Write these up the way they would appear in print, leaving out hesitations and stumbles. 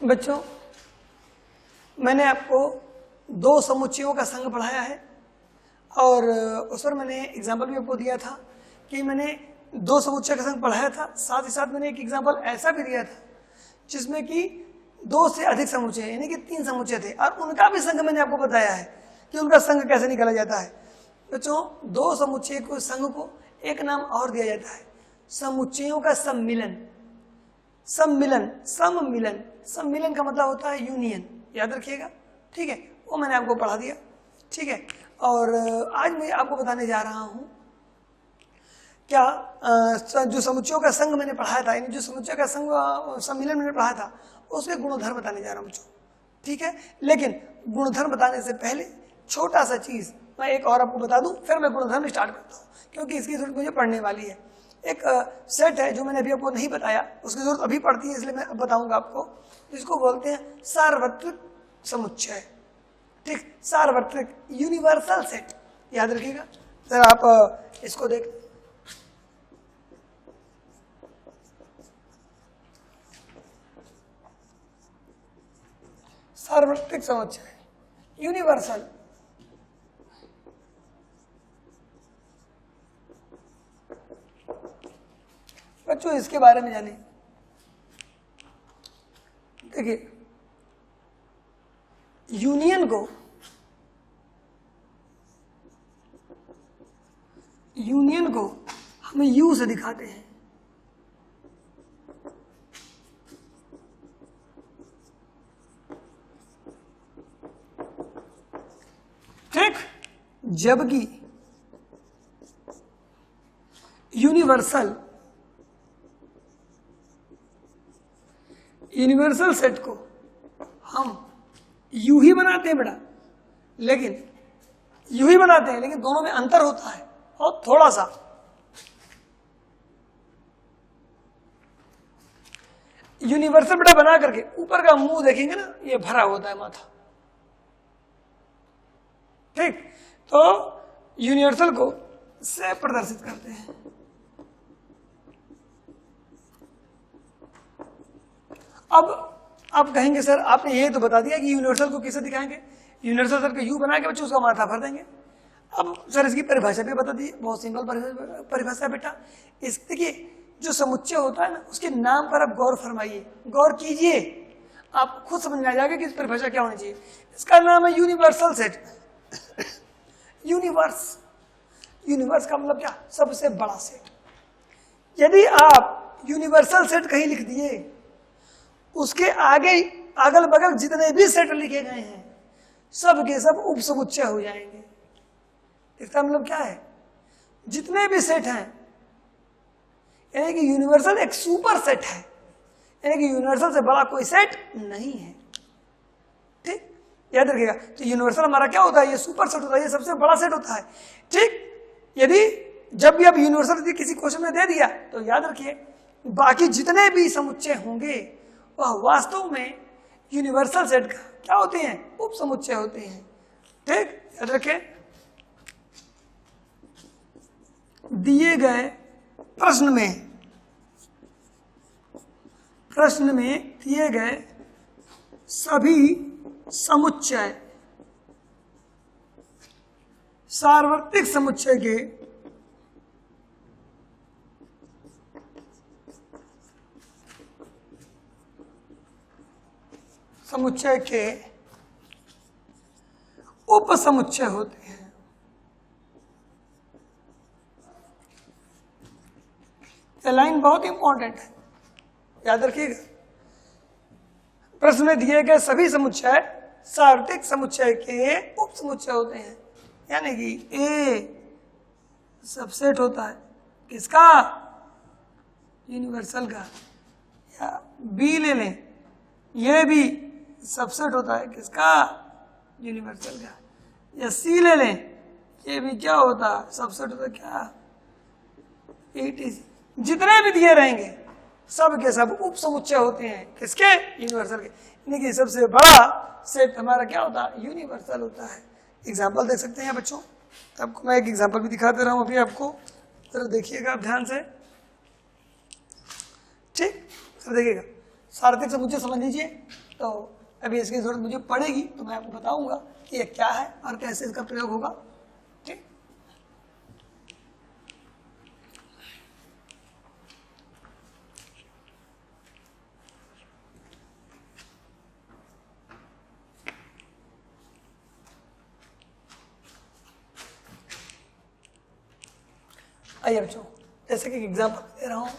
बच्चों, मैंने आपको दो समुच्चयों का संघ पढ़ाया है और उस पर मैंने एग्जाम्पल भी आपको दिया था कि मैंने दो समुच्चय का संघ पढ़ाया था। साथ ही साथ मैंने एक एग्जाम्पल ऐसा भी दिया था जिसमें कि दो से अधिक समुच्चय यानी कि 3 समुच्चय थे और उनका भी संघ मैंने आपको बताया है कि उनका संघ कैसे निकाला जाता है। बच्चों, दो समुच्चय को संघ को एक नाम और दिया जाता है, समुच्चयों का सम्मिलन। सम्मिलन सम्मिलन सम्मिलन का मतलब होता है यूनियन, याद रखिएगा। ठीक है, वो मैंने आपको पढ़ा दिया। ठीक है, और आज मैं आपको बताने जा रहा हूं क्या जो समुच्चयों का संघ मैंने पढ़ाया था, यानी जो समुच्चय का संघ सम्मिलन मैंने पढ़ाया था उसके गुणधर्म बताने जा रहा हूं बच्चों। ठीक है, लेकिन गुणधर्म बताने से पहले छोटा सा चीज मैं एक और आपको बता दूं, फिर मैं गुणधर्म स्टार्ट करता हूं क्योंकि इसकी जरूरत मुझे पढ़ने वाली है। एक सेट है जो मैंने अभी आपको नहीं बताया, उसकी जरूरत अभी पड़ती है इसलिए मैं बताऊंगा आपको, जिसको बोलते हैं सार्वत्रिक समुच्चय। ठीक, सार्वत्रिक यूनिवर्सल सेट, याद रखिएगा। जरा आप इसको देख, सार्वत्रिक समुच्चय यूनिवर्सल। बच्चों, इसके बारे में जानिए। देखिए, यूनियन को हमें यू से दिखाते हैं। ठीक, जबकि यूनिवर्सल सेट को हम यू ही बनाते हैं बेटा, लेकिन यू ही बनाते हैं, लेकिन दोनों में अंतर होता है और थोड़ा सा। यूनिवर्सल बेटा बना करके ऊपर का मुंह देखेंगे ना, ये भरा होता है माथा। ठीक, तो यूनिवर्सल को से प्रदर्शित करते हैं। अब आप कहेंगे सर आपने ये तो बता दिया कि यूनिवर्सल को किसे दिखाएंगे, यूनिवर्सल सर का यू बना के बच्चों उसका माथा भर देंगे। अब सर इसकी परिभाषा भी बता दी, बहुत सिंपल परिभाषा बेटा। इस देखिए, जो समुच्चय होता है ना, उसके नाम पर आप गौर फरमाइए, गौर कीजिए, आप खुद समझ में आ जाएगा कि इस परिभाषा क्या होनी चाहिए। इसका नाम है यूनिवर्सल सेट। यूनिवर्स का मतलब क्या, सबसे बड़ा सेट। यदि आप यूनिवर्सल सेट कहीं लिख दिए, उसके आगे अगल बगल जितने भी सेट लिखे गए हैं सब के सब उप समुच्चय हो जाएंगे। इसका मतलब क्या है, जितने भी सेट हैं, यानी कि यूनिवर्सल एक सुपर सेट है, यानी कि यूनिवर्सल से बड़ा कोई सेट नहीं है। ठीक, याद रखिएगा। तो यूनिवर्सल हमारा क्या होता है, ये सुपर सेट होता है, ये सबसे बड़ा सेट होता है। ठीक, यदि जब भी आप यूनिवर्सल किसी क्वेश्चन में दे दिया तो याद रखिए बाकी जितने भी समुच्चय होंगे वह वास्तव में यूनिवर्सल सेट का क्या होते हैं, उप समुच्चय होते हैं। ठीक, याद रखें। दिए गए प्रश्न में दिए गए सभी समुच्चय सार्वत्रिक समुच्चय के उप समुच्चय होते हैं। यह लाइन बहुत इंपॉर्टेंट है, याद रखिएगा। प्रश्न में दिए गए सभी समुच्चय सार्वत्रिक समुच्चय के उप समुच्चय होते हैं, यानी कि ए सबसेट होता है किसका, यूनिवर्सल का। या बी ले लें, ये भी सबसेट होता है किसका, यूनिवर्सल का। या सी ले लें, ये भी क्या होता है, सबसेट होता है क्या, जितने भी दिए रहेंगे सब के सब उप समुच्चय होते हैं किसके, यूनिवर्सल के। यानी कि सबसे बड़ा सेट हमारा क्या होता है, यूनिवर्सल होता है। एग्जाम्पल देख सकते हैं बच्चों, आपको मैं एक एग्जाम्पल भी दिखा दे रहा हूं अभी आपको, जरा देखिएगा आप ध्यान से। ठीक, सर देखिएगा, सार्वत्रिक समुच्चय समझ लीजिए। तो अभी इसकी जरूरत मुझे पड़ेगी तो मैं आपको बताऊंगा कि ये क्या है और कैसे इसका प्रयोग होगा। ठीक, आइए बच्चों, जैसे कि एग्जाम्पल दे रहा हूं,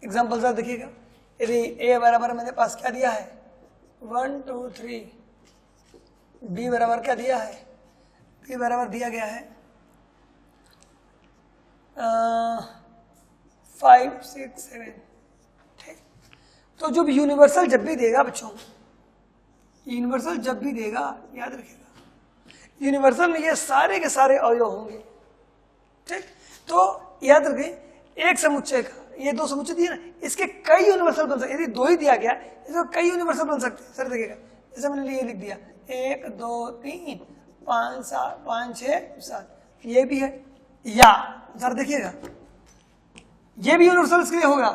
एग्जाम्पल सर देखिएगा। यदि ए बराबर मेरे पास क्या दिया है 1 2 3, बी बराबर क्या दिया है, बी बराबर दिया गया है 5 6 7। ठीक, तो जब यूनिवर्सल जब भी देगा बच्चों, यूनिवर्सल जब भी देगा याद रखिएगा यूनिवर्सल में ये सारे के सारे अवयव होंगे। ठीक, तो याद रखें एक समुच्चय का, ये दो समुच्चय दिए ना, इसके कई यूनिवर्सल बन सकते। यदि दो ही दिया गया इसमें कई यूनिवर्सल बन सकते हैं। सर देखिएगा, जैसे मैंने ये लिख दिया 1 2 3 5 6 7, ये भी है। या सर देखिएगा ये भी यूनिवर्सल इसके लिए होगा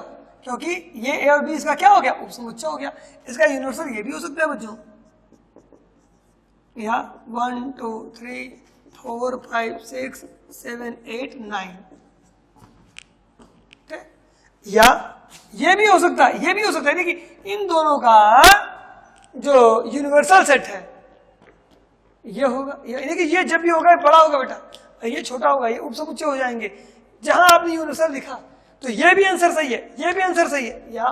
क्योंकि ये ए और बी इसका क्या हो गया, उपसमुच्चय हो गया। इसका यूनिवर्सल ये भी हो सकता है बच्चों, या 1 2 3 4 5 6 7 8 9। या ये भी हो सकता है, ये भी हो सकता है। देखिए इन दोनों का जो यूनिवर्सल सेट है ये होगा, यानी कि ये जब भी होगा ये बड़ा होगा बेटा, ये छोटा होगा, ये उपसमुच्चय हो जाएंगे। जहां आपने यूनिवर्सल लिखा तो ये भी आंसर सही है, ये भी आंसर सही है, या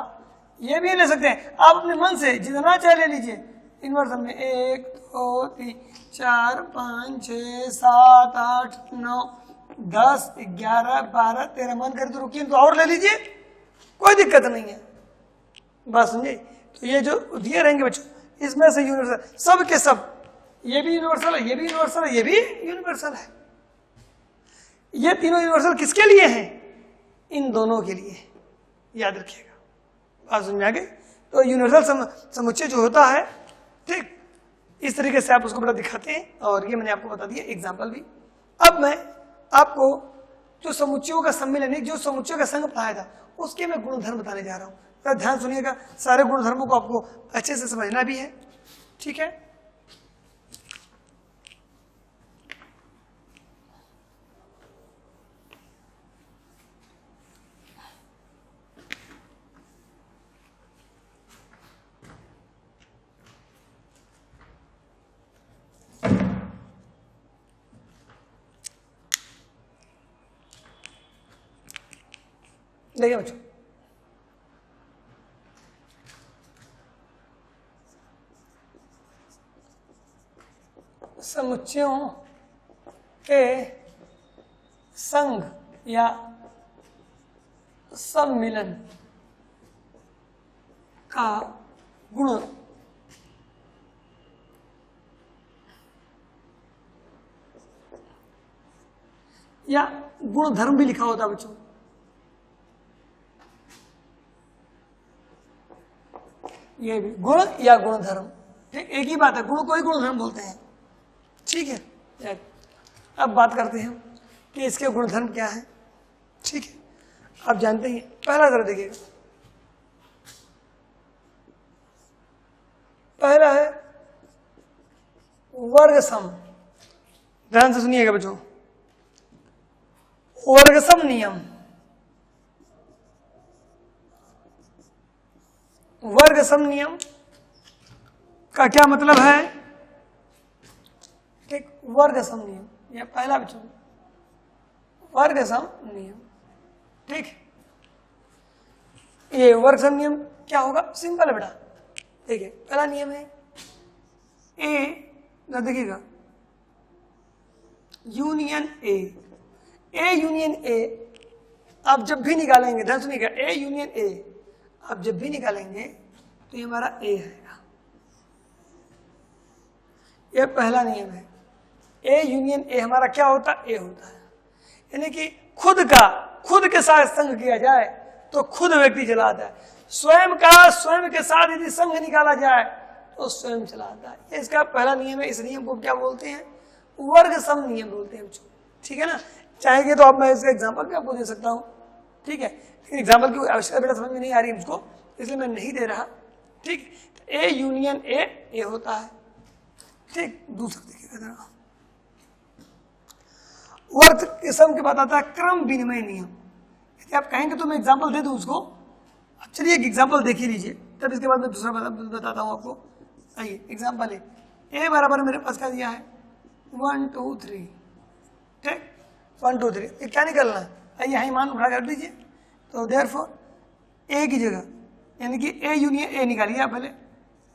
ये भी ले सकते हैं। आप अपने मन से जितना चाहे ले लीजिए। इन्वर्सल में 1 2 3 4 5 6 7 8 9 10 11 12 13, मन कर तो रुकिए तो और ले लीजिए, कोई दिक्कत नहीं है। बात समझे? तो ये जो दिए रहेंगे बच्चों, इसमें से यूनिवर्सल सब के सब, ये भी यूनिवर्सल है, ये भी यूनिवर्सल है, ये भी यूनिवर्सल है। ये तीनों यूनिवर्सल किसके लिए हैं? इन दोनों के लिए, याद रखिएगा। बात समझ में आ गई? तो यूनिवर्सल समुच्चय जो होता है, ठीक इस तरीके से आप उसको बड़ा दिखाते हैं, और ये मैंने आपको बता दिया एग्जाम्पल भी। अब मैं आपको जो समुच्चयों का सम्मिलन, जो समुच्चय का संघ पढ़ाया था, उसके मैं गुणधर्म बताने जा रहा हूं। तो ध्यान सुनिएगा, सारे गुणधर्मों को आपको अच्छे से समझना भी है। ठीक है, देखिए बच्चों, समुच्चयों के संघ या सम्मिलन का गुण या गुणधर्म भी लिखा होता है बच्चों। ये भी गुण या गुणधर्म, ठीक एक ही बात है, गुण को ही गुणधर्म बोलते हैं। ठीक है, अब बात करते हैं कि इसके गुणधर्म क्या है। ठीक है, आप जानते हैं, पहला जरा देखिएगा, पहला है वर्ग सम। ध्यान से सुनिएगा बच्चों, वर्ग सम नियम। वर्ग सम नियम का क्या मतलब है? ठीक, वर्ग सम नियम, यह पहला बच्चों, वर्ग सम नियम। ठीक, ये वर्ग सम नियम क्या होगा? सिंपल है बेटा। देखिए पहला नियम है ए, देखिएगा union A. A union A आप जब भी निकालेंगे, ध्यान सुनिएगा, ए यूनियन ए आप जब भी निकालेंगे तो ये हमारा ए आएगा। ये पहला नियम है। ए यूनियन ए हमारा क्या होता है? ए होता है। यानी कि खुद के साथ संघ किया जाए तो खुद व्यक्ति चलाता है, स्वयं के साथ यदि संघ निकाला जाए तो स्वयं चलाता है। ये इसका पहला नियम है। इस नियम को क्या बोलते हैं? वर्ग सम नियम बोलते हैं। ठीक है ना, चाहेंगे तो अब मैं इसका एग्जाम्पल भी आपको दे सकता हूँ। ठीक है, लेकिन एग्जाम्पल की आवश्यकता बेटा समझ में नहीं आ रही मुझको, इसलिए मैं नहीं दे रहा। ठीक, ए यूनियन ए होता है। ठीक, दूसरा देखिएगा जरा, वर्ग के सम के बाद आता है क्रम विनिमय नियम। यदि आप कहेंगे तो मैं एग्जांपल दे दूं उसको, अब चलिए एक एग्जांपल देख ही लीजिए, तब इसके बाद मैं दूसरा बताता हूं आपको। आइए एग्जांपल है, ए बराबर मेरे पास क्या दिया है 1 2 3, ठीक 1 2 3, ये क्या निकलना है, आइए यही मान उठा कर दीजिए। तो देयरफॉर ए की जगह यानी कि ए यूनियन ए निकालिए आप पहले,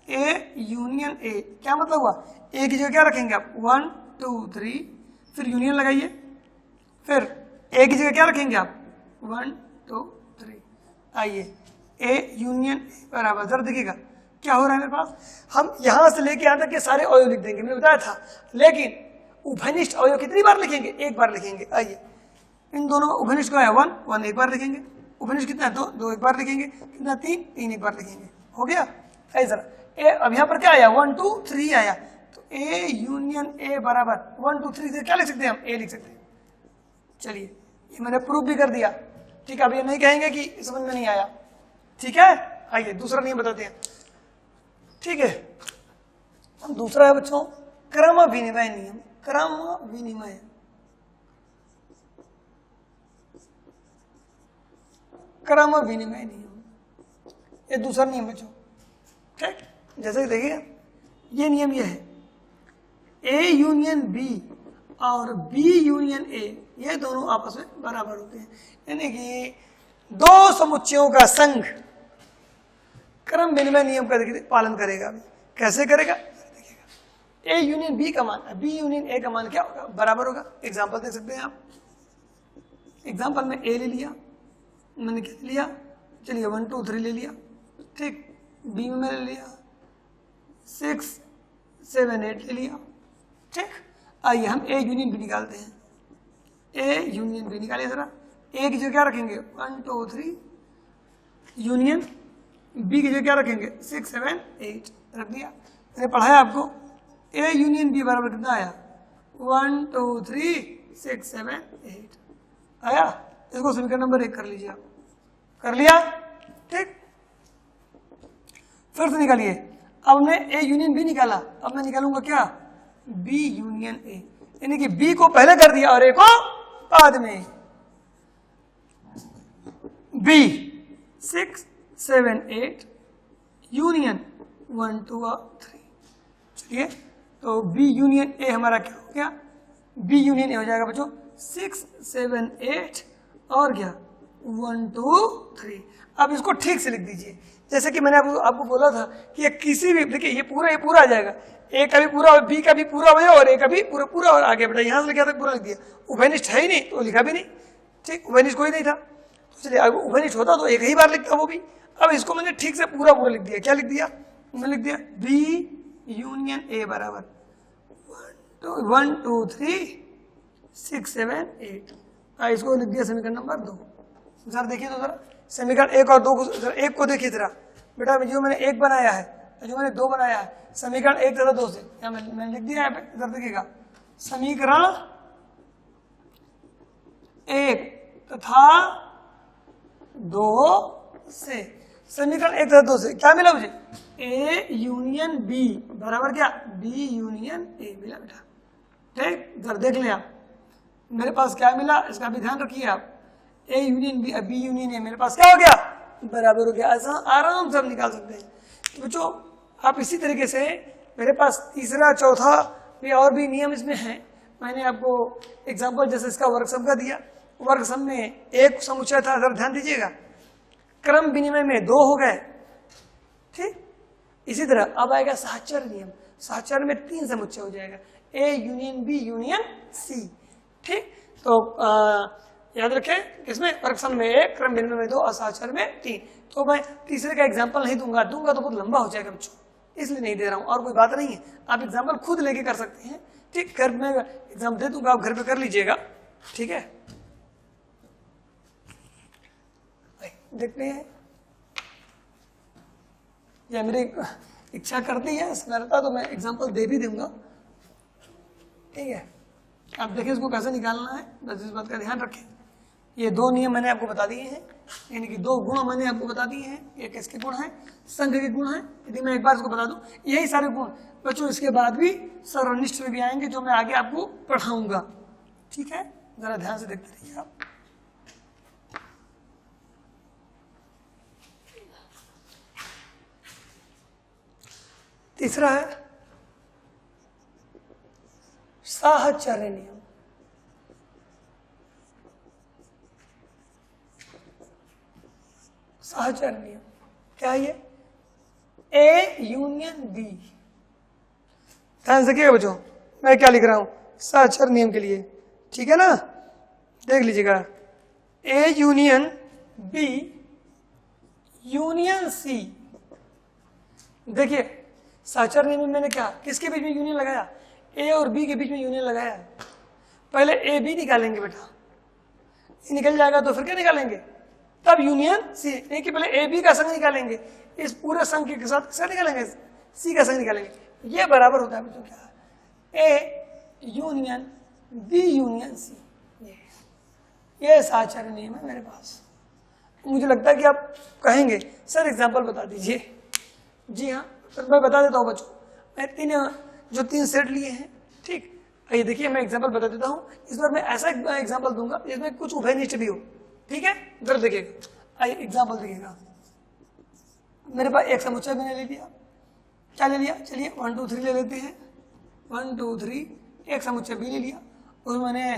ए यूनियन ए क्या मतलब हुआ, ए की जगह क्या रखेंगे आप 1 2 3, फिर यूनियन लगाइए, फिर ए की जगह क्या रखेंगे आप 1 2 3। आइए ए यूनियन ए बराबर, जरा देखिएगा क्या हो रहा है मेरे पास, हम यहां से लेके यहां तक के सारे अवयव लिख देंगे, मैंने बताया था, लेकिन उभयनिष्ठ अवयव कितनी बार लिखेंगे, एक बार लिखेंगे। आइए इन दोनों उभयनिष्ठ को है 1 1 एक बार लिखेंगे, उभयनिष्ठ कितना है 2 2 एक बार लिखेंगे, कितना 3 3 एक बार लिखेंगे, हो गया। ऐसा ए, अब यहाँ पर क्या आया 1 2 3 आया, तो ए यूनियन ए बराबर 1 2 3 से क्या लिख सकते हैं हम, ए लिख सकते हैं। चलिए ये मैंने प्रूफ भी कर दिया, ठीक है, अब ये नहीं कहेंगे कि समझ में नहीं आया, ठीक है। आइए दूसरा नियम बताते हैं, ठीक है। दूसरा है बच्चों क्रम विनिमय नियम, क्रम विनिमय, क्रम विनिमय नियम, ये दूसरा नियम बच्चों, ठीक। जैसे देखिए ये नियम ये है, ए यूनियन बी और बी यूनियन ए ये दोनों आपस में बराबर होते हैं, यानी कि दो समुच्चयों का संघ क्रम विनिमय नियम का देखिए पालन करेगा। कैसे करेगा देखिएगा, ए यूनियन बी का मान बी यूनियन ए का मान क्या होगा, बराबर होगा। एग्जांपल देख सकते हैं आप, एग्जांपल में ए ले लिया, मैंने क्या लिया, चलिए 1 2 3 ले लिया, ठीक, बी में मैंने लिया 6 7 8 ले लिया, ठीक। आइए हम ए यूनियन बी निकालते हैं, ए यूनियन बी निकालिए जरा, ए की जगह क्या रखेंगे 1 2 3, यूनियन बी की जगह क्या रखेंगे 6 7 8 रख दिया। मैंने पढ़ाया आपको, ए यूनियन बी बराबर कितना आया 1 2 3 6 7 8 आया। इसको समीकरण नंबर 1 कर लीजिए आप, कर लिया, ठीक। फिर से निकालिए, अब मैं ए यूनियन बी निकाला, अब मैं निकालूंगा क्या बी यूनियन ए, यानी कि बी को पहले कर दिया और ए को बाद में। बी 6 7 8 यूनियन 1 2 3, चलिए तो बी यूनियन ए हमारा क्या हो गया, बी यूनियन ए हो जाएगा बच्चों 6 7 8 और क्या 1 2 3। अब इसको ठीक से लिख दीजिए, जैसे कि मैंने आपको बोला था कि ये किसी भी, देखिए ये पूरा आ जाएगा, ए का भी पूरा और बी का भी पूरा हो और ए का भी पूरा और आगे बढ़ा, यहां से लिखा था पूरा लिख दिया। उभयनिष्ठ है ही नहीं तो लिखा भी नहीं, ठीक, उभयनिष्ठ कोई नहीं था, तो चलिए अगर उभयनिष्ठ होता तो एक ही बार लिखता वो भी। अब इसको मैंने ठीक से पूरा लिख दिया, क्या लिख दिया, मैंने लिख दिया बी यूनियन ए बराबर 1 2 3 6 7 8। इसको लिख दिया समीकरण नंबर 2। जरा देखिए तो जरा समीकरण 1 और 2 को, जरा 1 को देखिए जरा बेटा, जो मैंने 1 बनाया है, जो मैंने 2 बनाया है, समीकरण 1 तथा 2 से मैंने लिख दिया है, जरा देखिएगा समीकरण 1 तथा 2 से, समीकरण 1 तथा 2 से क्या मिला मुझे, ए यूनियन बी बराबर क्या बी यूनियन ए मिला बेटा, ठीक। जरा देख लें आप, मेरे पास क्या मिला, इसका भी ध्यान रखिए आप, A union B B union A मेरे पास क्या हो गया बराबर हो गया। ऐसा आराम से हम निकाल सकते हैं। तो बच्चों आप इसी तरीके से, मेरे पास तीसरा चौथा भी और भी नियम इसमें है, मैंने आपको एग्जांपल जैसे इसका वर्ग सम का दिया, वर्ग सम में एक समुच्चय था, अगर ध्यान दीजिएगा, क्रम विनिमय में 2 हो गए, ठीक। इसी तरह अब आएगा साहचर्य नियम, साहचर्य में 3 समुच्चय हो जाएगा, A union B union C, ठीक। तो याद रखें किसमें, वर्ग सम में 1, क्रम विनिमय में 2 और साहचर्य में 3। तो मैं तीसरे का एग्जांपल नहीं दूंगा तो बहुत लंबा हो जाएगा बच्चों, इसलिए नहीं दे रहा हूं, और कोई बात नहीं है, आप एग्जांपल खुद लेके कर सकते हैं, ठीक। घर में एग्जाम दे दूंगा, आप घर पे कर लीजिएगा, ठीक है। देखते हैं, या मेरी इच्छा करती है स्मरता तो मैं एग्जांपल दे भी दूंगा, ठीक है। आप देखिए इसको कैसे निकालना है, बस इस बात का ध्यान रखें। ये दो नियम मैंने आपको बता दिए हैं, यानी कि दो गुण मैंने आपको बता दिए हैं। एक इसके गुण है, संघ के गुण है। यदि मैं एक बार इसको बता दूं, यही सारे गुण बच्चों इसके बाद भी सर्वनिष्ठ में भी आएंगे, जो मैं आगे आपको पढ़ाऊंगा। ठीक है, जरा ध्यान से देखते रहिए आप। तीसरा है साहचर्य नियम। साहचर्य नियम क्या है ये? A union B. ध्यान से देखिएगा बच्चों, मैं क्या लिख रहा हूं साहचर्य नियम के लिए, ठीक है ना? देख लीजिएगा, A union B union C. देखिए साहचर्य नियम में मैंने क्या, किसके बीच में यूनियन लगाया? ए और बी के बीच में यूनियन लगाया। पहले ए बी निकालेंगे बेटा, ये निकल जाएगा तो फिर क्या निकालेंगे? तब यूनियन सी। नहीं कि पहले ए बी का संघ निकालेंगे, इस पूरे संघ के साथ किसका निकालेंगे? सी का संघ निकालेंगे। ये बराबर होता है बच्चों क्या? A union B union C. ये साहचर्य नियम है मेरे पास। मुझे लगता है कि आप कहेंगे सर एग्जाम्पल बता दीजिए। जी हाँ, तो मैं बता देता हूँ बच्चों। मैं तीन सेट लिए हैं, ठीक। ये देखिए मैं एग्जाम्पल बता देता हूँ। इस बार मैं ऐसा एग्जाम्पल दूंगा जिसमें कुछ उभयनिष्ठ भी हो, ठीक है? इधर देखिएगा, आइए एग्जाम्पल देखिएगा। मेरे पास एक समुच्चय मैंने ले लिया। क्या ले लिया? चलिए 1 2 3 ले लेते हैं। 1 2 3 एक समुच्चय बी ले लिया, उसमें मैंने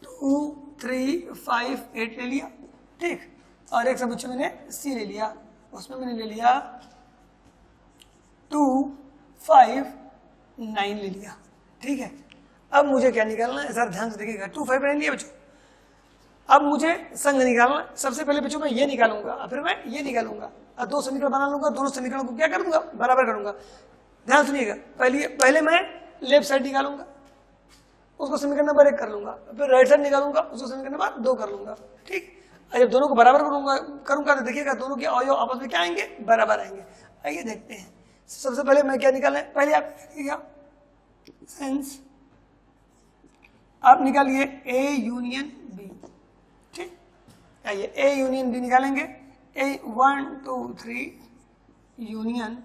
2 3 5 8 ले लिया, ठीक। और एक समुच्चय मैंने सी ले लिया, उसमें मैंने ले लिया 2 5 9 ले लिया, ठीक है। अब मुझे क्या निकालना है? सर ध्यान से देखिएगा, 2 5 9 लिया बच्चों। अब मुझे संघ निकालना। सबसे पहले बच्चों मैं ये निकालूंगा, फिर मैं ये निकालूंगा और दो समीकरण बना लूंगा। दोनों समीकरणों को क्या करूंगा? बराबर करूंगा। ध्यान सुनिएगा, पहले मैं लेफ्ट साइड निकालूंगा, उसको समीकरण नंबर 1 कर लूंगा, फिर राइट साइड निकालूंगा, उसको समीकरण नंबर 2 कर लूंगा, ठीक। और जब दोनों को बराबर करूंगा तो देखिएगा दोनों के अवयव आपस में क्या आएंगे? बराबर आएंगे। आइए देखते हैं। सबसे पहले मैं क्या निकालना है? पहले आप देखिएगा सेंस, आप निकालिए ए यूनियन बी, ठीक। आइए ए यूनियन बी निकालेंगे। ए 1 2 3 यूनियन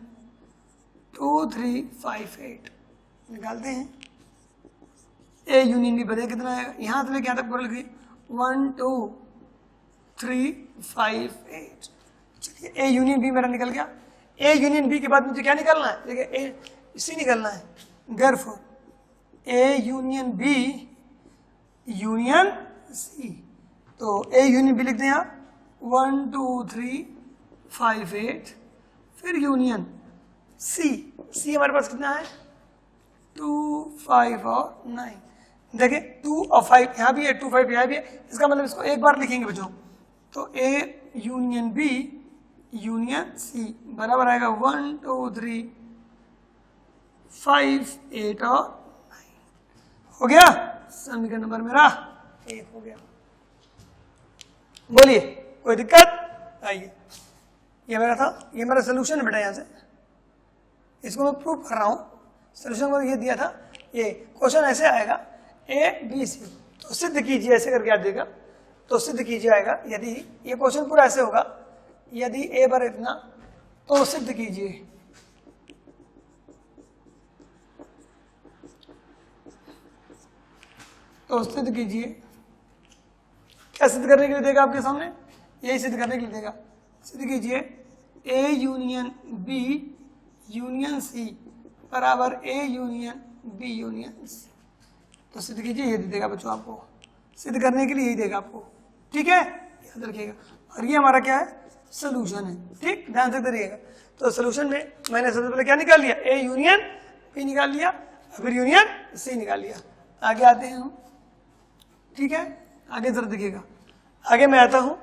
2 3 5 8 निकालते हैं। ए यूनियन बी बताइए कितना आएगा? यहाँ से लेके यहाँ तक पूरा लिखिए 1 2 3 5 8। चलिए ए यूनियन बी मेरा निकल गया। ए यूनियन बी के बाद मुझे क्या निकालना है? देखिए ए सी निकालना है। Therefore A union B union C. तो ए यूनियन बी लिखते हैं आप 1 2 3 5 8, फिर यूनियन सी। सी हमारे पास कितना है? 2 5 और 9। देखिए 2 और 5 यहाँ भी है, 2 5 यहाँ भी है। इसका मतलब इसको एक बार लिखेंगे बच्चों। तो A union B union C बराबर आएगा 1 2 3 5 8 और 9। हो गया समीकरण नंबर मेरा 1 हो गया। बोलिए कोई दिक्कत? आइए, ये मेरा था, ये मेरा सोल्यूशन है बेटा। यहाँ से इसको मैं प्रूव कर रहा हूँ। सोल्यूशन में ये दिया था, ये क्वेश्चन ऐसे आएगा ए बी सी, तो सिद्ध कीजिए, ऐसे करके आ देगा तो सिद्ध कीजिए आएगा। यदि ये क्वेश्चन पूरा ऐसे होगा, यदि ए पर इतना तो सिद्ध कीजिए। तो सिद्ध कीजिए। क्या सिद्ध करने के लिए देगा आपके सामने? यही सिद्ध करने के लिए देगा। सिद्ध कीजिए A union B union C बराबर A union B union C. तो सिद्ध कीजिए, ये देगा बच्चों आपको। सिद्ध करने के लिए यही देगा आपको, ठीक है, याद रखिएगा। और ये हमारा क्या है? सोल्यूशन है, ठीक। ध्यान से करिएगा। तो सोल्यूशन में मैंने सबसे पहले क्या निकाल लिया? ए यूनियन बी निकाल लिया, फिर यूनियन सी निकाल लिया। आगे आते हैं हम, ठीक है। आगे जरा देखिएगा, आगे मैं आता हूं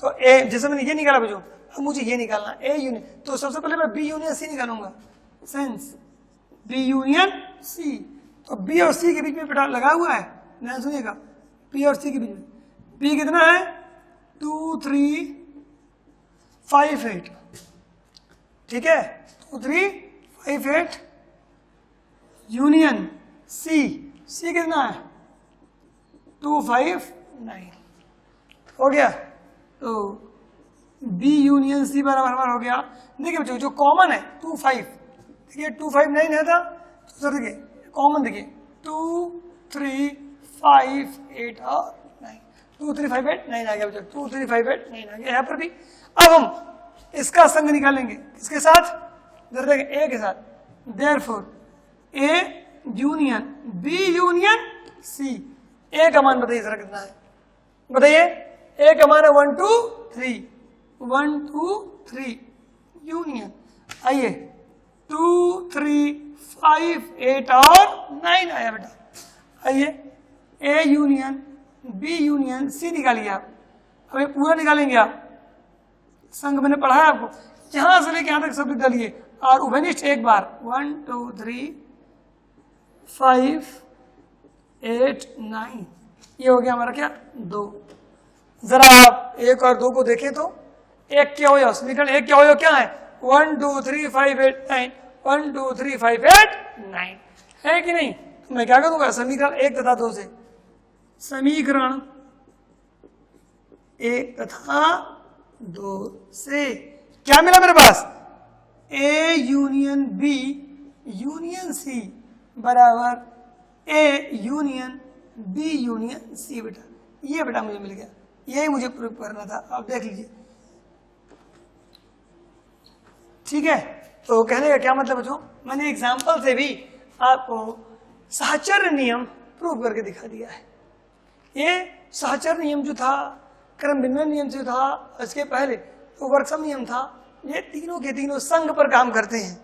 तो ए, जैसे मैंने ये निकाला बच्चों, अब मुझे ये निकालना ए यूनियन। तो सबसे पहले मैं बी यूनियन सी निकालूंगा। Sense B union C. तो बी और सी के बीच में बेटा लगा हुआ है, ध्यान सुनिएगा। बी और सी के बीच में बी कितना है? 2 3 5 8, ठीक है। 2 3 5 8 यूनियन सी। सी कितना है? 2 5 9। हो गया। तो बी यूनियन सी बराबर हो गया। देखिए बच्चों जो कॉमन है 2 5, देखिए 2 5 9 है था, तो सर देखिए कॉमन देखिए 2 3 5 8 और 9, 2 3 5 8 9 आ गया बच्चों, 2 3 5 8 9 आ गया यहाँ पर भी। अब हम इसका संग निकालेंगे किसके साथ, जरा देखें ए के साथ। Therefore A union B union C, A का मान बताइए जरा कितना है, बताइए। ए का मान है 1 2 3, 1 2 3 यूनियन, आइए 2 3 5 8 और 9 आया बेटा। आइए A union B union C निकालिए आप। अब ये पूरा निकालेंगे आप, संग मैंने पढ़ाया आपको, यहां से लेके यहां तक सब लिख डालिए और उभयनिष्ठ एक बार 1 2 3 5 8 9, ये हो गया हमारा क्या 2। जरा आप 1 और 2 को देखें तो एक क्या हो समीकरण, एक क्या हो क्या है 1 2 3 5 8 9, 1 2 3 5 8 9 है कि नहीं। तो मैं क्या करूंगा समीकरण 1 तथा 2 से, समीकरण 1 तथा 2 से क्या मिला मेरे पास, A union B union C बराबर A union B union C. बेटा ये बेटा मुझे मिल गया, यही मुझे प्रूव करना था, आप देख लीजिए ठीक है। तो कहने का क्या मतलब बच्चों, मैंने एग्जाम्पल से भी आपको साहचर्य नियम प्रूव करके दिखा दिया है। ये साहचर्य नियम जो था, क्रम भिन्न नियम जो था, इसके पहले तो वर्गसम नियम था, ये तीनों के तीनों संघ पर काम करते हैं।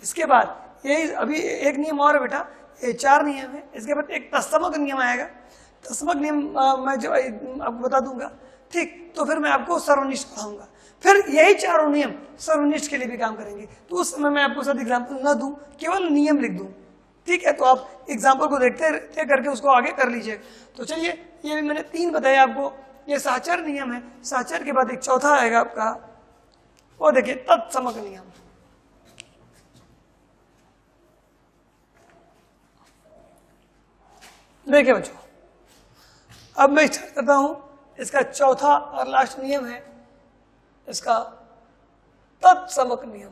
इसके बाद ये अभी एक नियम और है बेटा, ये 4 नियम है। इसके बाद एक तत्समक नियम आएगा, तत्समक नियम मैं जो आपको बता दूंगा ठीक, तो फिर मैं आपको सर्वनिष्ठ पढ़ाऊंगा। फिर यही चारों नियम सर्वनिष्ठ के लिए भी काम करेंगे, तो उस समय मैं आपको साथ एग्जाम्पल न दूं, केवल नियम लिख दूं, ठीक है। तो आप एग्जाम्पल को देखते करके उसको आगे कर लीजिए। तो चलिए ये भी मैंने 3 बताया आपको, ये साहचर्य नियम है। साहचर्य के बाद एक चौथा आएगा आपका, वो देखिए तत्समक नियम। देखिए बच्चों अब मैं स्टार्ट करता हूं, इसका चौथा और लास्ट नियम है इसका तत्समक नियम।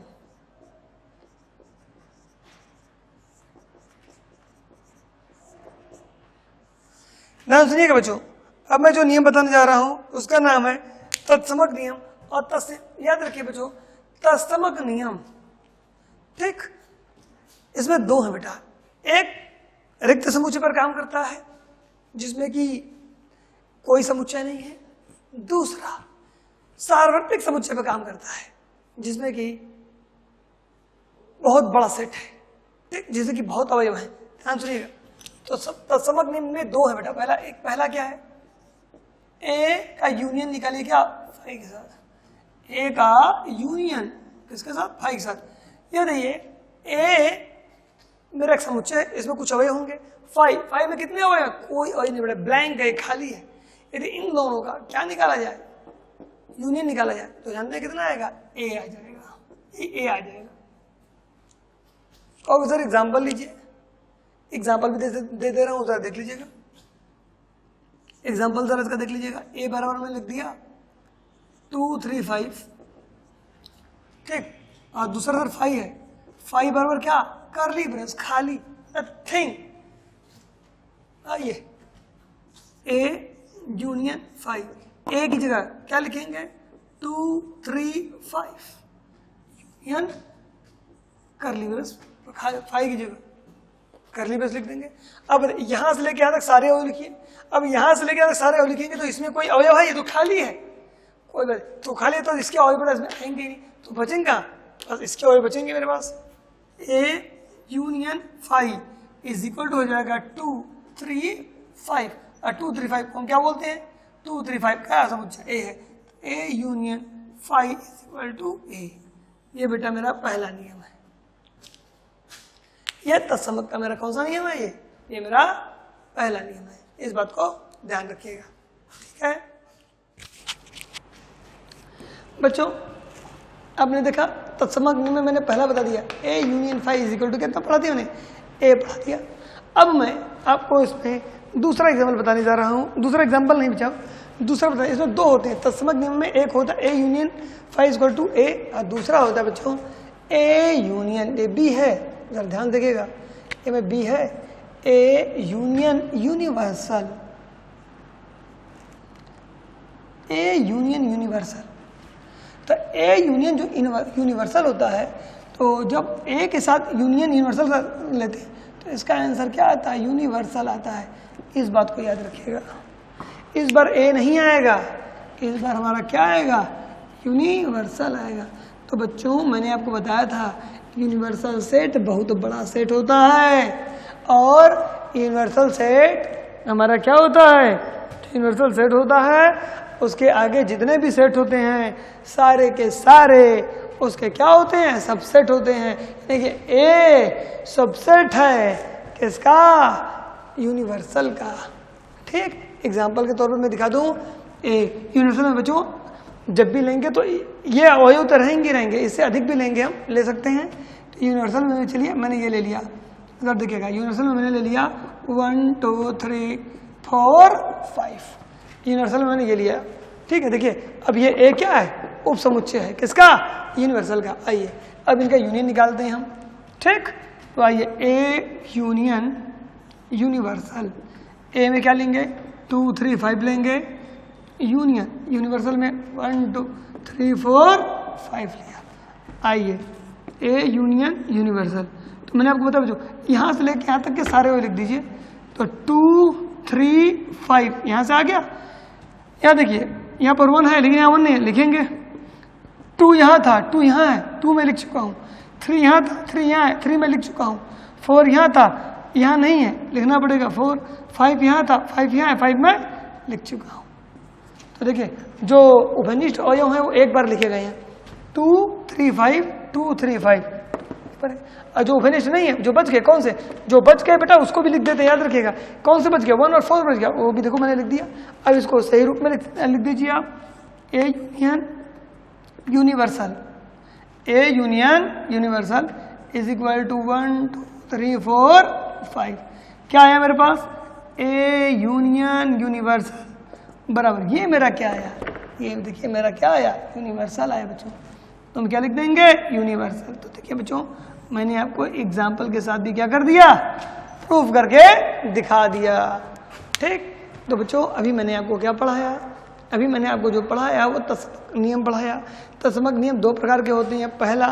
ध्यान सुनिएगा बच्चों, अब मैं जो नियम बताने जा रहा हूं उसका नाम है तत्समक नियम। और याद रखिए बच्चों तत्समक नियम, ठीक, इसमें 2 है बेटा। एक रिक्त समुच्चय पर काम करता है जिसमें कि कोई समुच्चय नहीं है, दूसरा सार्वत्रिक समुच्चय पर काम करता है जिसमें कि बहुत बड़ा सेट है, ठीक, जिसमें कि बहुत अवयव है। ध्यान सुनिएगा, तो तत्समक नियम में 2 है बेटा। पहला क्या है, ए का यूनियन निकालिए क्या फाई के साथ, ए का यूनियन किसके साथ, फाई के साथ। ये देखिए ए मेरा एक समुच्चय है, इसमें कुछ अवयव होंगे, फाई में कितने अवयव, कोई अवयव नहीं बेटा, ब्लैंक है, खाली है। यदि इन दोनों का क्या निकाला जाए, यूनियन निकाला जाए, तो जानते हैं कितना आएगा, ए आ जाएगा, ए आ जाएगा। और सर एग्जाम्पल लीजिए, एग्जाम्पल भी दे रहा हूं, जरा देख लीजिएगा एग्जाम्पल, जरा इसका देख लीजिएगा। ए बराबर में लिख दिया 2 3 5, ठीक, और दूसरा सर 5 है, 5 बराबर क्या, करली ब्रेस, खाली, नथिंग। आइए ए यूनियन 5, ए की जगह क्या लिखेंगे 2 3 5 यूनियन करली ब्रेस, 5 की जगह करली ब्रेस लिख देंगे। अब यहां से लेके यहां तक सारे अवयव लिखिए। अब यहां से लेके यहां तक सारे अवयव लिखेंगे तो इसमें कोई अवयव है, ये तो खाली है, कोई बात तो खाली है, तो इसके अवयव इसमें आएंगे नहीं, तो बचेंगे बस इसके अवयव बचेंगे मेरे पास। A union 5 is equal to हो जाएगा 2 3 5, और 2 3 5 को हम क्या बोलते हैं, 2 3 5 का समुच्चय ए है, A union 5 is equal to A. ये बेटा मेरा पहला नियम है। यह तत्समक का मेरा कौन सा नियम है, ये मेरा पहला नियम है, इस बात को ध्यान रखिएगा, ठीक है बच्चों। आपने देखा तत्समक नियम में मैंने पहला बता दिया, A union 5 is equal to कितना पढ़ा दिया मैंने, ए पढ़ा दिया। अब मैं आपको इसमें दूसरा एग्जाम्पल बताने जा रहा हूं, दूसरा एग्जाम्पल नहीं बचाओ, दूसरा बताइए, इसमें दो होते हैं तत्समक नियम में, एक होता है A union phi equal to A और दूसरा होता है बच्चों ए यूनियन, ये बी है, जरा ध्यान देखिएगा, ये में बी है A union universal, A union universal. तो ए यूनियन जो यूनिवर्सल होता है, तो जब ए के साथ यूनियन यूनिवर्सल लेते हैं तो इसका आंसर क्या आता है, यूनिवर्सल आता है। इस बात को याद रखिएगा, इस बार ए नहीं आएगा, इस बार हमारा क्या आएगा, यूनिवर्सल आएगा। तो बच्चों मैंने आपको बताया था यूनिवर्सल सेट बहुत बड़ा सेट होता है, और यूनिवर्सल सेट हमारा क्या होता है, यूनिवर्सल सेट होता है, उसके आगे जितने भी सेट होते हैं सारे के सारे उसके क्या होते हैं, सबसेट होते हैं। देखिए ए सबसेट है किसका, यूनिवर्सल का। ठीक, एग्जाम्पल के तौर पर मैं दिखा दूं, ए यूनिवर्सल में बच्चों जब भी लेंगे तो ये अवयव तो रहेंगे, इससे अधिक भी लेंगे, हम ले सकते हैं। तो यूनिवर्सल में चलिए मैंने ये ले लिया, अगर देखिएगा यूनिवर्सल में मैंने ले लिया 1 2 3 4 5, यूनिवर्सल में मैंने ये लिया। ठीक है, देखिए अब ये ए क्या है, उप समुच्चय है किसका, यूनिवर्सल का। आइए अब इनका यूनियन निकालते हैं हम। ठीक, तो आइए ए यूनियन यूनिवर्सल, ए में क्या लेंगे 2 3 5 लेंगे, यूनियन यूनिवर्सल में 1 2 3 4 5 लिया। आइए ए यूनियन यूनिवर्सल, तो मैंने आपको बताया जो यहाँ से लेके यहाँ तक के सारे वो लिख दीजिए। तो 2 3 5 यहाँ से आ गया, यहाँ देखिए यहाँ पर 1 है लेकिन यहाँ 1 नहीं है, लिखेंगे 2 यहाँ था, 2 यहाँ है, 2 मैं लिख चुका हूँ, 3 यहाँ था, 3 यहाँ है, 3 मैं लिख चुका हूँ, 4 यहाँ था, यहाँ नहीं है, लिखना पड़ेगा 4, 5 यहाँ था, 5 यहाँ है, 5 मैं लिख चुका हूँ। तो देखिए जो उभयनिष्ठ अवयव है वो एक बार लिखे गए हैं, 2 3 5 2 3 5, और जो उभयनिष्ठ नहीं है, जो बच गए, कौन से जो बच गए बेटा उसको भी लिख देते, याद रखिएगा कौन से बच गया, 1 और 4 बच गया, वो भी देखो मैंने लिख दिया। अब इसको सही रूप में लिख दीजिए आप, A union universal, A union universal is equal to 1 2 3 4 5, क्या आया मेरे पास, ए यूनियन यूनिवर्सल बराबर, ये मेरा क्या आया, ये देखिए मेरा क्या आया, यूनिवर्सल आया बच्चों। तो हम क्या लिख देंगे, यूनिवर्सल। तो देखिए बच्चों मैंने आपको एग्जाम्पल के साथ भी क्या कर दिया, प्रूफ करके दिखा दिया। ठीक, तो बच्चों अभी मैंने आपको क्या पढ़ाया, अभी मैंने आपको जो पढ़ाया वो तत्समक नियम पढ़ाया। तत्समक नियम 2 प्रकार के होते हैं, पहला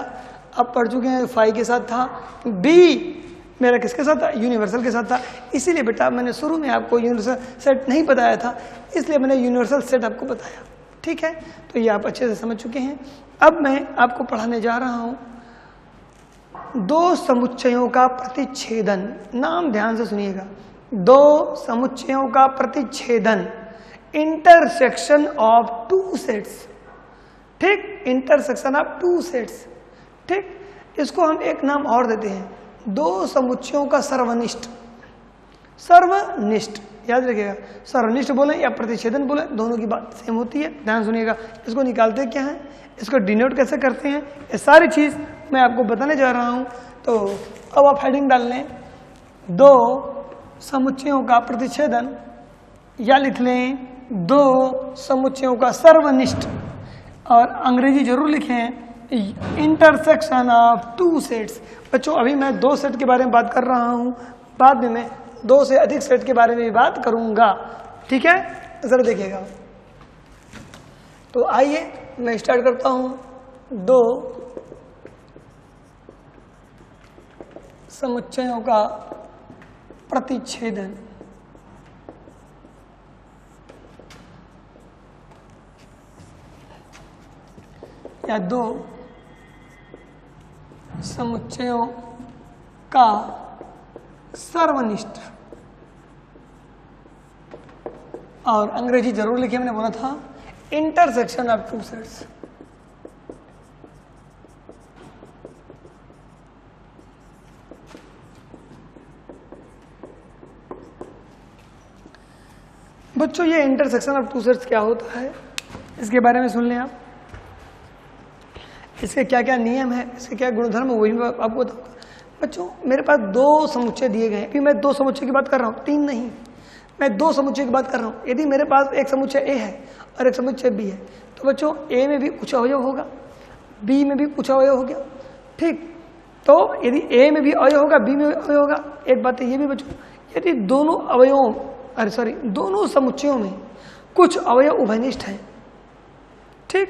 आप पढ़ चुके हैं फाई के साथ था, बी मेरा किसके साथ था, यूनिवर्सल के साथ था। इसीलिए बेटा मैंने शुरू में आपको यूनिवर्सल सेट नहीं बताया था, इसलिए मैंने यूनिवर्सल सेट आपको बताया। ठीक है, तो ये आप अच्छे से समझ चुके हैं। अब मैं आपको पढ़ाने जा रहा हूं 2 समुच्चयों का प्रतिच्छेदन। नाम ध्यान से सुनिएगा, 2 समुच्चयों का प्रतिच्छेदन, इंटरसेक्शन ऑफ 2 सेट्स। ठीक, इंटरसेक्शन ऑफ 2 सेट्स। ठीक, इसको हम एक नाम और देते हैं, 2 समुच्चयों का सर्वनिष्ठ। सर्वनिष्ठ याद रखिएगा, सर्वनिष्ठ बोले या प्रतिच्छेदन बोले, दोनों की बात सेम होती है। ध्यान सुनिएगा, इसको निकालते क्या है, इसको डिनोट कैसे करते हैं, ये सारी चीज मैं आपको बताने जा रहा हूं। तो अब आप हेडिंग डाल लें, 2 समुच्चयों का प्रतिच्छेदन, या लिख लें 2 समुच्चयों का सर्वनिष्ठ, और अंग्रेजी जरूर लिखें इंटरसेक्शन ऑफ 2 सेट्स। बच्चों अभी मैं 2 सेट के बारे में बात कर रहा हूं, बाद में मैं 2 से अधिक सेट के बारे में भी बात करूंगा। ठीक है, जरा देखिएगा। तो आइए मैं स्टार्ट करता हूं, 2 समुच्चयों का प्रतिच्छेदन। या 2 समुच्चयों का सर्वनिष्ठ, और अंग्रेजी जरूर लिखिए, मैंने बोला था इंटरसेक्शन ऑफ 2 सेट्स। बच्चों ये इंटरसेक्शन ऑफ 2 सेट्स क्या होता है, इसके बारे में सुन लें आप। इसके क्या क्या नियम है, इसके क्या गुणधर्म है, वही मैं आपको बताऊंगा। बच्चों मेरे पास 2 समुच्चय दिए गए हैं, अभी मैं 2 समुच्चय की बात कर रहा हूँ, 3 नहीं। मैं दो समुच्चय की बात कर रहा हूँ। यदि मेरे पास एक समुच्चय ए है और एक समुच्चय बी है, तो बच्चों ए में भी कुछ अवयव होगा, बी में भी कुछ अवयव हो गया, ठीक। तो यदि ए में भी अवयव होगा, बी में भी अवयव होगा। एक बात ये भी बच्चों, यदि दोनों अवयवों दोनों समुच्चयों में कुछ अवयव उभयनिष्ठ हैं, ठीक,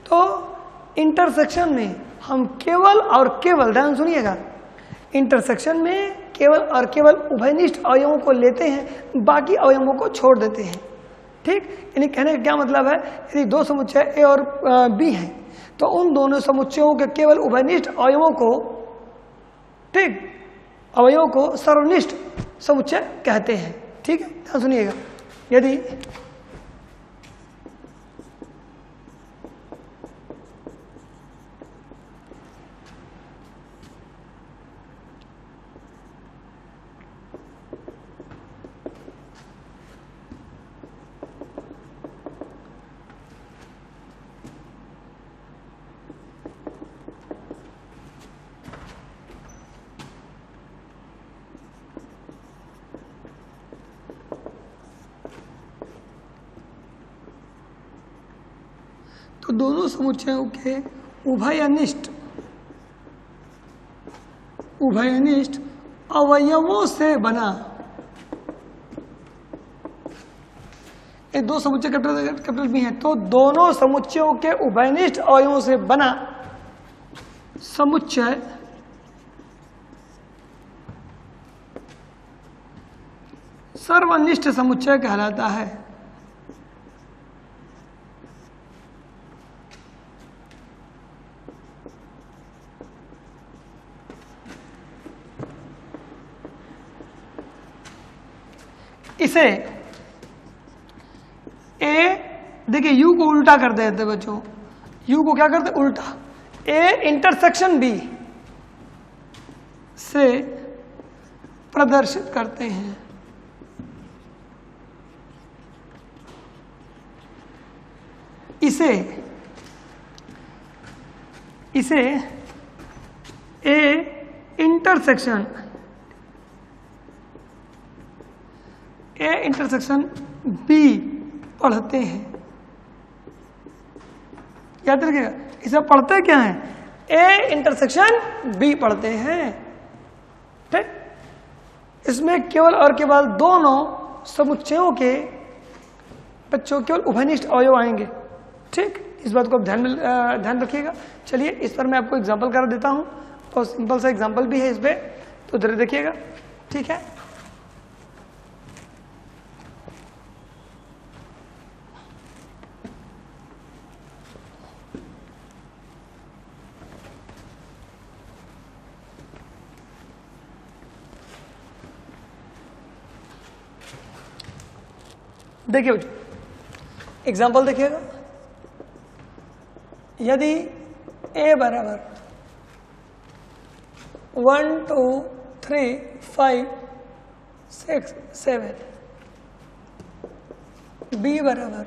तो इंटरसेक्शन में हम केवल और केवल, ध्यान सुनिएगा, इंटरसेक्शन में केवल और केवल उभयनिष्ठ अवयवों को लेते हैं, बाकी अवयवों को छोड़ देते हैं, ठीक। यानी कहने का क्या मतलब है, यदि दो समुच्चय ए और बी हैं, तो उन दोनों समुच्चयों के केवल उभयनिष्ठ अवयवों को, ठीक, अवयवों को सर्वनिष्ठ समुच्चय कहते हैं, ठीक है। ध्यान सुनिएगा, यदि तो दोनों समुच्चयों के उभयनिष्ठ अवयवों से बना, ये दो समुच्चय कैपिटल बी हैं, तो दोनों समुच्चयों के उभयनिष्ठ अवयवों से बना समुच्चय सर्वनिष्ठ समुच्चय कहलाता है। इसे ए, देखिए यू को उल्टा कर देते बच्चों, यू को क्या करते उल्टा, ए इंटरसेक्शन बी से प्रदर्शित करते हैं। इसे ए इंटरसेक्शन बी पढ़ते हैं। याद रखिएगा, इसे पढ़ते क्या है, ए इंटरसेक्शन बी पढ़ते हैं, ठीक। इसमें केवल और केवल दोनों समुच्चयों के बच्चों केवल उभयनिष्ठ अवयव आएंगे, ठीक। इस बात को ध्यान रखिएगा। चलिए इस पर मैं आपको एग्जांपल कर देता हूं, और सिंपल सा एग्जांपल भी है इस पे, तो जरूर देखिएगा, ठीक है। देखिए बच्चों एग्जाम्पल देखिएगा, यदि a बराबर 1 2 3 5 6 7, b बराबर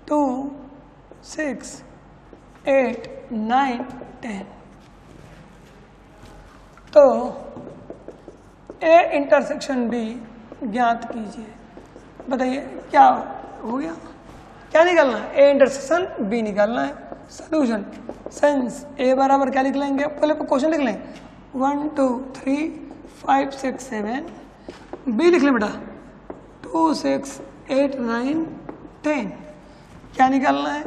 2 6 8 9 10, तो a इंटरसेक्शन b ज्ञात कीजिए। बताइए क्या हो गया, क्या निकालना है, ए इंटरसेक्शन बी निकालना है। सोल्यूशन सेंस ए बराबर क्या लिख लेंगे, पहले क्वेश्चन लिख लें 1 2 3 5 6 7, बी लिख लें बेटा 2 6 8 9 10। क्या निकालना है,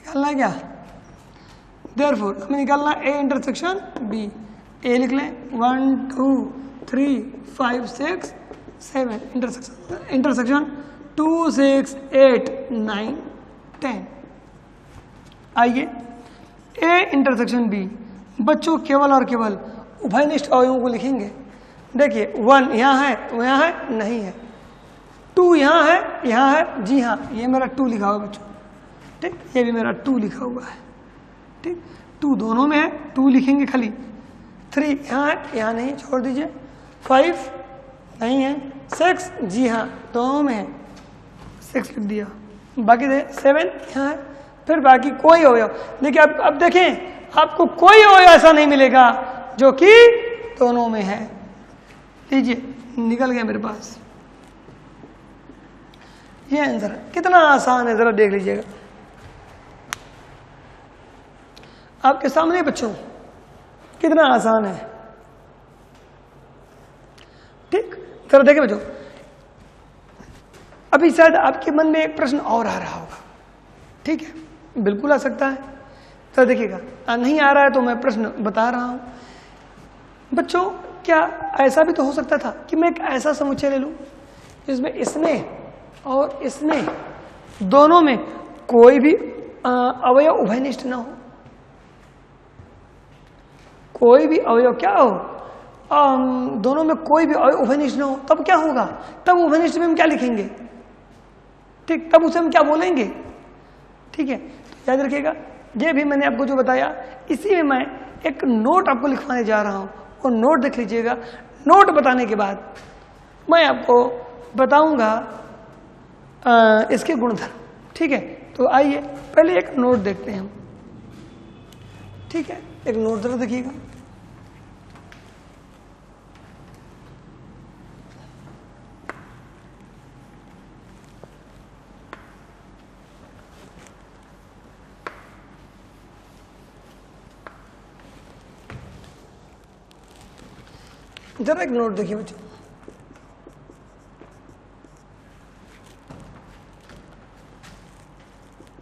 क्या, देयरफॉर हमें निकालना है ए इंटरसेक्शन बी। ए लिख लें 1 2 3 5 6 7, इंटरसेक्शन 2 6 8 9 10। आइए ए इंटरसेक्शन बी, बच्चों केवल और केवल उभयनिष्ठ अवयवों को लिखेंगे। देखिए 1 यहाँ है, यहाँ है नहीं है, 2 यहाँ है, जी हाँ ये मेरा 2 लिखा हुआ बच्चों, ठीक, ये भी मेरा 2 लिखा हुआ है, ठीक, 2 दोनों में है, 2 लिखेंगे खाली। 3 यहाँ है, यहाँ नहीं, छोड़ दीजिए। 5 नहीं है, 6 जी हाँ दोनों में है, 6 लिख दिया। बाकी 7 यहाँ है, फिर बाकी कोई अवयव देखिए, अब देखें आपको कोई अवयव ऐसा नहीं मिलेगा जो कि दोनों में है। लीजिए निकल गया मेरे पास, ये आंसर है। कितना आसान है जरा देख लीजिएगा आपके सामने बच्चों, कितना आसान है। ठीक, जरा देखिए बच्चों, अभी शायद आपके मन में एक प्रश्न और आ रहा होगा। ठीक है, बिल्कुल आ सकता है। तो देखिएगा, नहीं आ रहा है तो मैं प्रश्न बता रहा हूं बच्चों। क्या ऐसा भी तो हो सकता था कि मैं एक ऐसा समुच्चय ले लूं जिसमें इसमें और इसमें दोनों में कोई भी अवयव उभयनिष्ठ ना हो, कोई भी अवयव क्या हो, दोनों में कोई भी अवयव उभयनिष्ठ ना हो, तब क्या होगा? तब उभयनिष्ठ में हम क्या लिखेंगे? ठीक, तब उसे हम क्या बोलेंगे? ठीक है, तो याद रखिएगा, ये भी मैंने आपको जो बताया, इसी में मैं एक नोट आपको लिखवाने जा रहा हूं, और नोट देख लीजिएगा। नोट बताने के बाद मैं आपको बताऊंगा इसके गुणधर्म। ठीक है, तो आइए पहले एक नोट देखते हैं हम। ठीक है, एक नोट जरा देखिएगा। जरा एक नोट देखिए बच्चों,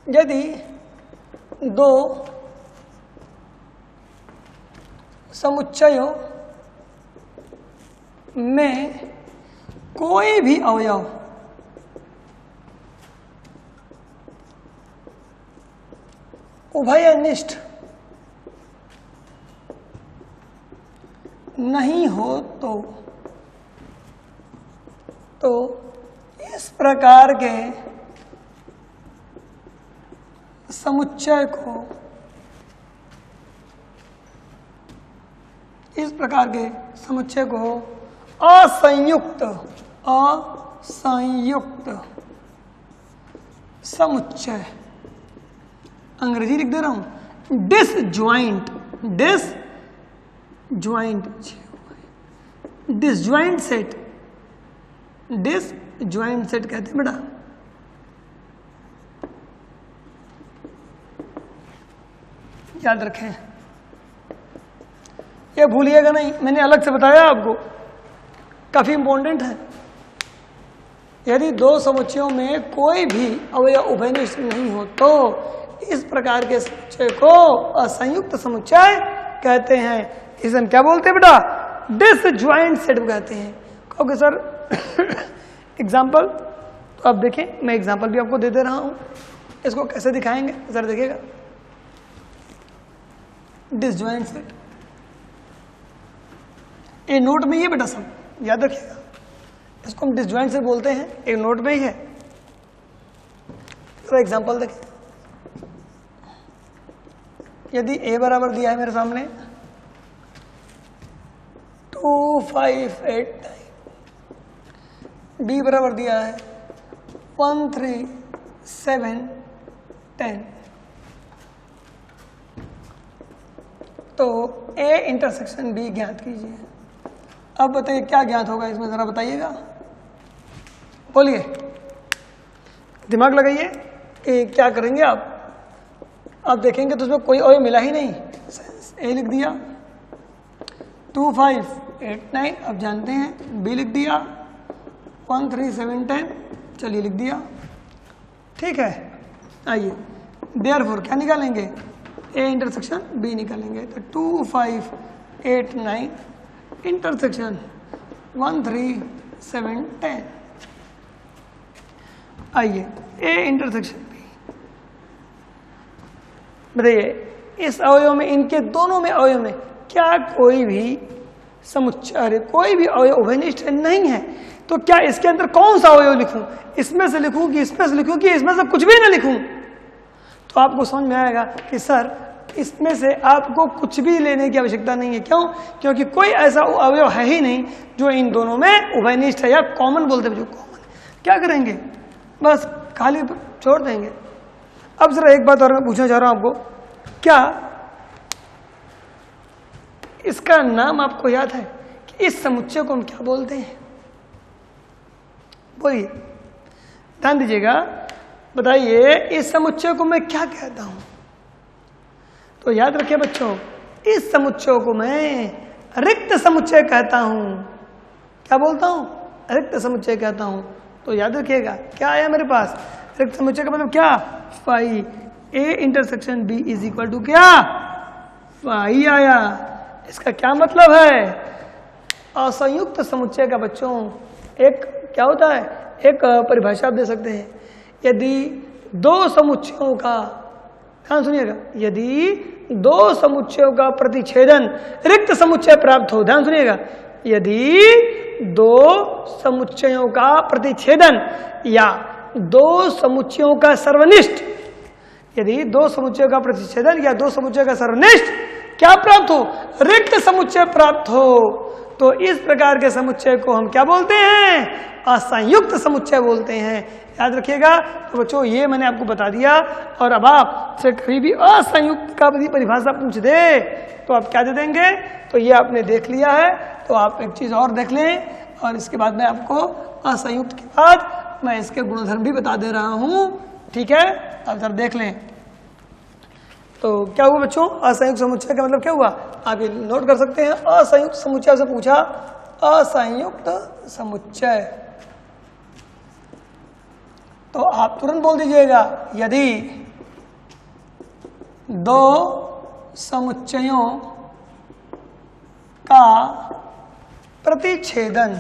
यदि दो समुच्चयों में कोई भी अवयव उभयनिष्ठ नहीं हो तो इस प्रकार के समुच्चय को, इस प्रकार के समुच्चय को असंयुक्त समुच्चय, अंग्रेजी लिख दे रहा हूं, डिसज्वाइंट सेट कहते हैं बेटा। याद रखें, ये भूलिएगा नहीं, मैंने अलग से बताया आपको, काफी इंपॉर्टेंट है। यदि दो समुच्चयों में कोई भी अवयव उभयनिष्ठ नहीं हो तो इस प्रकार के समुच्चय को असंयुक्त समुच्चय कहते हैं। इसे हम क्या बोलते हैं बेटा? डिसज्वाइंट सेट कहते हैं। कहोगे सर एग्जाम्पल, तो आप देखें, मैं एग्जाम्पल भी आपको दे दे रहा हूं, इसको कैसे दिखाएंगे जरा देखिएगा। डिसज्वाइंट सेट, ये नोट में ही है बेटा, सब याद रखिएगा, इसको हम डिसज्वाइंट सेट बोलते हैं, एक नोट में ही है। तो एग्जांपल देखिए, यदि a बराबर दिया है मेरे सामने 2, 5, 8, 9, b बराबर दिया है 1, 3, 7, 10, तो a इंटरसेक्शन b ज्ञात कीजिए। अब बताइए क्या ज्ञात होगा इसमें, जरा बताइएगा, बोलिए, दिमाग लगाइए कि क्या करेंगे आप। आप देखेंगे तो उसमें कोई अवयव मिला ही नहीं, a लिख दिया, 2, 5, 8, 9 अब जानते हैं, b लिख दिया, 1, 3, 7, 10 चलिए लिख दिया। ठीक है, आइए देयरफॉर क्या निकालेंगे? a इंटरसेक्शन b निकालेंगे। तो 2, 5, 8, 9 इंटरसेक्शन 1, 3, 7, 10, आइए a इंटरसेक्शन b। बताइए इस अवयव में, इनके दोनों में अवयव में क्या कोई भी समुच्चय, कोई भी अवयव उभयनिष्ठ नहीं है, तो क्या इसके अंदर कौन सा अवयव लिखूं? इसमें से लिखूं कि इसमें से लिखूं कि इसमें से कुछ भी ना लिखूं? तो आपको समझ में आएगा कि सर इसमें से आपको कुछ भी लेने की आवश्यकता नहीं है। क्यों? क्योंकि कोई ऐसा अवयव है ही नहीं जो इन दोनों में उभयनिष्ठ है, या कॉमन बोलते हैं जो कॉमन। क्या करेंगे? बस खाली छोड़ देंगे। अब जरा एक बात और मैं पूछना चाह रहा हूं आपको, क्या इसका नाम आपको याद है कि इस समुच्चय को हम क्या बोलते हैं? बोलिए, ध्यान दीजिएगा, बताइए इस समुच्चय को मैं क्या कहता हूं? तो याद रखिए बच्चों, इस समुच्चय को मैं रिक्त समुच्चय कहता हूं। क्या बोलता हूं? रिक्त समुच्चय कहता हूं। तो याद रखिएगा क्या आया मेरे पास? रिक्त समुच्चय का मतलब क्या? Phi A intersection B is equal to क्या? फाई आया। इसका क्या मतलब है? असंयुक्त समुच्चय का बच्चों एक क्या होता है? एक परिभाषा आप दे सकते हैं। यदि दो समुच्चयों का, ध्यान सुनिएगा, यदि दो समुच्चयों का प्रतिच्छेदन रिक्त समुच्चय प्राप्त हो, ध्यान सुनिएगा, यदि दो समुच्चयों का प्रतिच्छेदन या दो समुच्चयों का सर्वनिष्ठ, यदि दो समुच्चयों का प्रतिच्छेदन या दो समुच्चयों का सर्वनिष्ठ क्या प्राप्त हो? रिक्त समुच्चय प्राप्त हो, तो इस प्रकार के समुच्चय को हम क्या बोलते हैं? असंयुक्त समुच्चय बोलते हैं। याद रखिएगा। तो बच्चों ये मैंने आपको बता दिया, और अब आप से कभी भी असंयुक्त का परिभाषा पूछ दे तो आप क्या दे देंगे? तो ये आपने देख लिया है, तो आप एक चीज और देख लें, और इसके बाद मैं आपको असंयुक्त के बाद मैं इसके गुणधर्म भी बता दे रहा हूं। ठीक है, आप जरा देख लें। तो क्या हुआ बच्चों? असंयुक्त समुच्चय का मतलब क्या हुआ? आप ये नोट कर सकते हैं। असंयुक्त समुच्चय से पूछा, असंयुक्त समुच्चय, तो आप तुरंत बोल दीजिएगा यदि दो समुच्चयों का प्रतिच्छेदन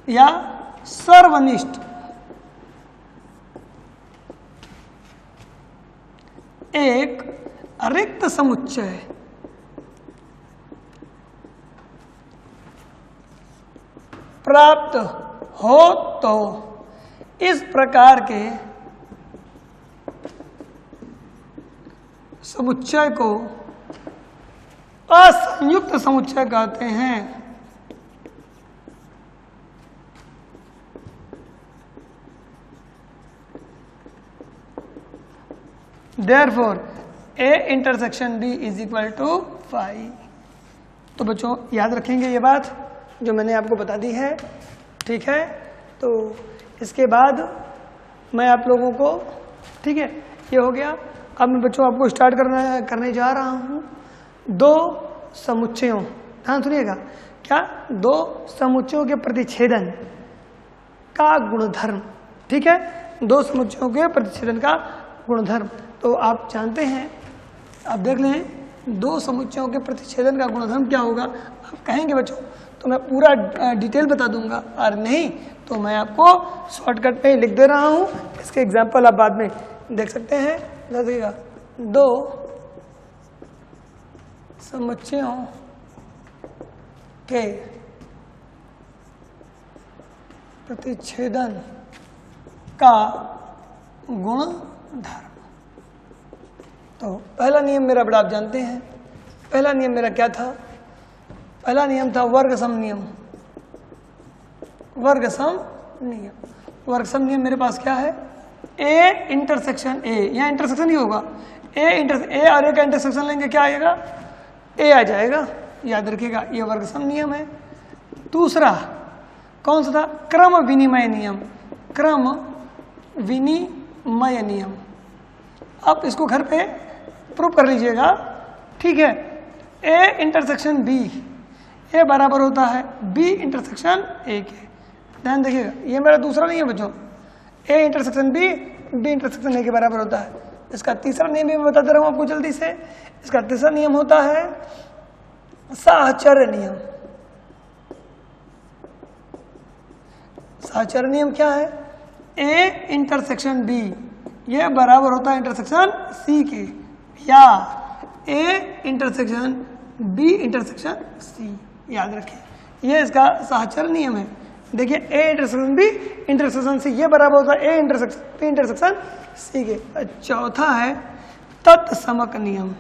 या सर्वनिष्ठ एक रिक्त समुच्चय प्राप्त हो तो इस प्रकार के समुच्चय को असंयुक्त समुच्चय कहते हैं। Therefore, A intersection B is equal to phi. तो बच्चों याद रखेंगे ये बात जो मैंने आपको बता दी है। ठीक है, तो इसके बाद मैं आप लोगों को, ठीक है, ये हो गया। अब मैं बच्चों आपको स्टार्ट करने जा रहा हूँ दो समुच्चयों, ध्यान सुनिएगा, क्या? दो समुच्चयों के प्रतिच्छेदन का गुणधर्म। ठीक है, दो समुच्चयों के प्रतिच्छेदन का गुणधर्म। तो आप जानते हैं, आप देख लें, दो समुच्चयों के प्रतिच्छेदन का गुणधर्म क्या होगा? आप कहेंगे बच्चों तो मैं पूरा डिटेल बता दूंगा, और नहीं तो मैं आपको शॉर्टकट में ही लिख दे रहा हूं। इसके एग्जांपल आप बाद में देख सकते हैं। देखिएगा, दो समुच्चयों के प्रतिच्छेदन का गुणधर्म। तो पहला नियम मेरा बड़ा आप जानते हैं। पहला नियम मेरा क्या था? पहला नियम था वर्ग सम नियम। वर्ग सम नियम, वर्ग सम नियम मेरे पास क्या है? ए इंटरसेक्शन ए, यहाँ इंटरसेक्शन ही होगा, ए और ए का इंटरसेक्शन लेंगे, क्या आएगा? ए आ जाएगा। याद रखिएगा, ये वर्ग सम नियम है। दूसरा कौन सा था? क्रम विनिमय नियम। क्रम विनिमय नियम, आप इसको घर पे प्रूव कर लीजिएगा। ठीक है, ए इंटरसेक्शन बी, ए बराबर होता है बी इंटरसेक्शन ए के। ध्यान देखिएगा, ये मेरा दूसरा नहीं है बच्चों। A intersection B, B intersection A के बराबर होता है। इसका तीसरा नियम भी मैं बता दे रहा हूं आपको जल्दी से। इसका तीसरा नियम होता है साहचर्य नियम। साहचर्य नियम क्या है? ए इंटरसेक्शन बी, ये बराबर होता है इंटरसेक्शन सी के, या A intersection B intersection C. याद रखिए, ये इसका साहचर्य नियम है। देखिए, A intersection B intersection C, ये बराबर होता है A intersection B intersection C के। चौथा है तत्समक नियम।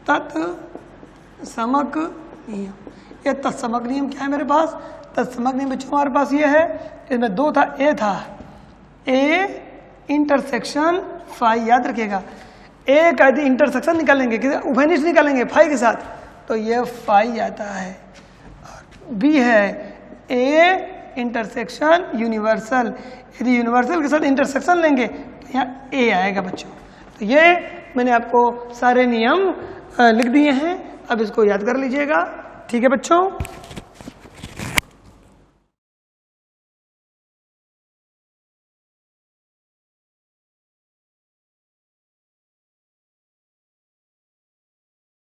तत्समक नियम, ये तत्समक नियम क्या है मेरे पास? तत्समक नियम बच्चों हमारे पास ये है, इसमें दो था, ए था, ए इंटरसेक्शन फाई। याद रखिएगा, ए का यदि इंटरसेक्शन निकालेंगे, उभयनिष्ठ निकालेंगे फाई के साथ, तो ये फाई आता है। बी है ए इंटरसेक्शन यूनिवर्सल, यदि यूनिवर्सल के साथ इंटरसेक्शन लेंगे तो यहाँ ए आएगा बच्चों। तो ये मैंने आपको सारे नियम लिख दिए हैं, अब इसको याद कर लीजिएगा। ठीक है बच्चों।